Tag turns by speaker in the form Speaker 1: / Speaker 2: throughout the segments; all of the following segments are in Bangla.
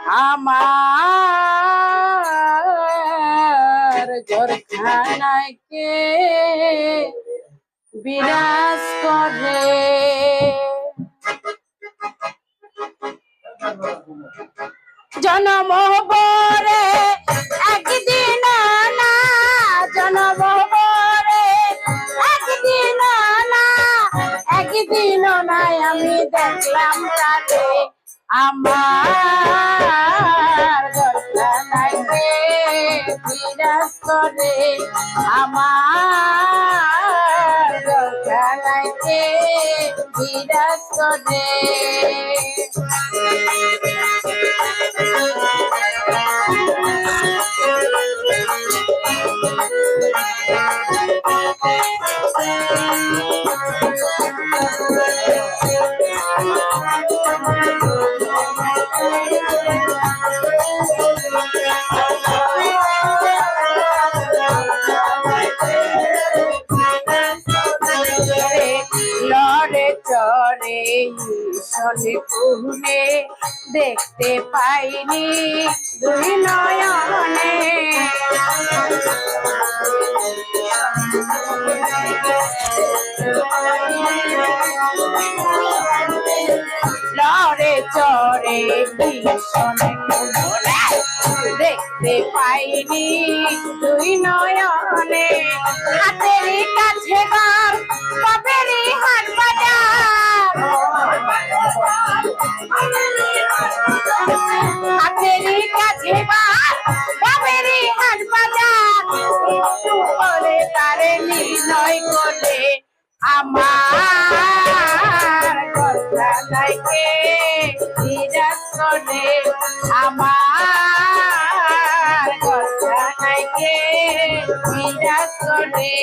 Speaker 1: আমার ঘরখানায় কে বিরাজ করে জনম বরে একদিন না জনম বরে একদিন না একদিন নাই আমি দেখলাম তারে আমার ঘরখানায় কে বিরাজ করে আমার ঘরখানায় কে বিরাজ করে চরে শনি পুনে দেখতে পাইনি দুই নয়নে লড়ে চরে শনি পুনে দেখতে পাইনি দুই নয়নে হাতের কাছে গার বাপেরই হাট বাজার হাতেরই কাছে গার বাপেরই হাট বাজার একটু করে তারে নির্ণয় করে আমার ঘরখানায় কে বিরাজ করে আমার ঘরখানায় কে বিরাজ করে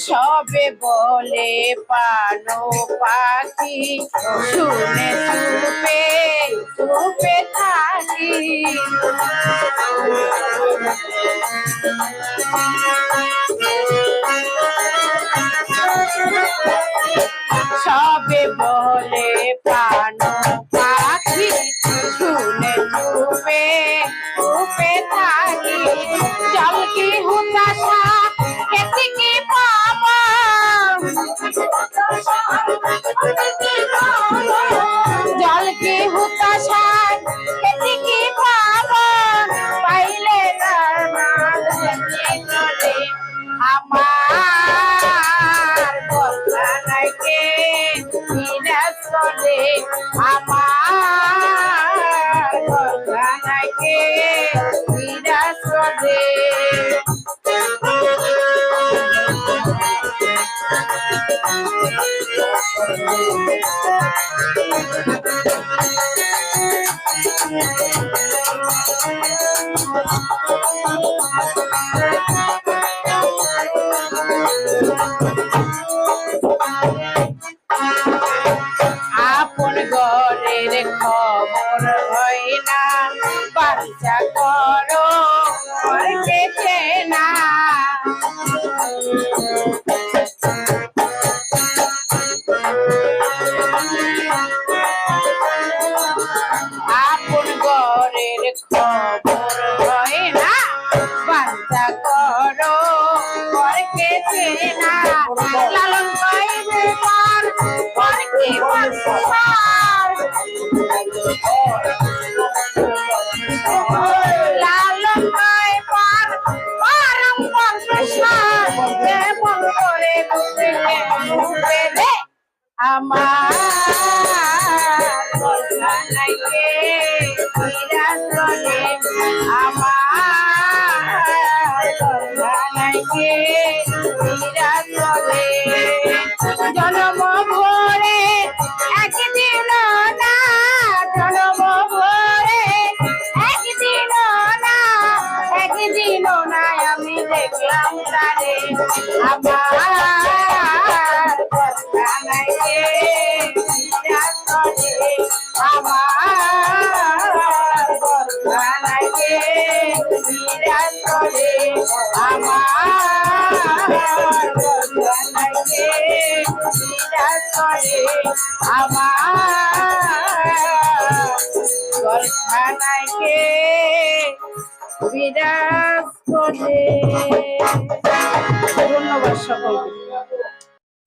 Speaker 1: সবে বলে পানো পাখি শুনে চুপে চুপে থাকি সবে বলে পানো পাখি শুনে চুপে চুপে থাকি জল কি হুতাশা কেতি কি পাবা জল কি হুতাশা কেতি কি পাবা পাইলে তার নাম করে আমার ঘরখানায় কে বিরাজ করে আমার ঘরখানায় কে বিরাজ করে আপন ঘরের খবর হয় না বাচ্চা করো ঘরকে না আপন ঘরের খবর হয় না বাচ্চা করো ঘরকে না লালন পাইবে পার ঘরকে লালন পাই পার পারম কেমন করে আমার ঘরখানায় কে বিরাজ করে আমার ঘরখানায় কে বিরাজ করে জনম ভরে একদিন না জনম ভরে একদিন না একদিন ছিল না আমি দেখলাম তারে আমার জানাইকে বিরাজ করে আমার জানাইকে বিরাজ করে আমার জানাইকে বিরাজ করে আমার গর্খানাইকে বিরাজ করে। ধন্যবাদ সকলকে।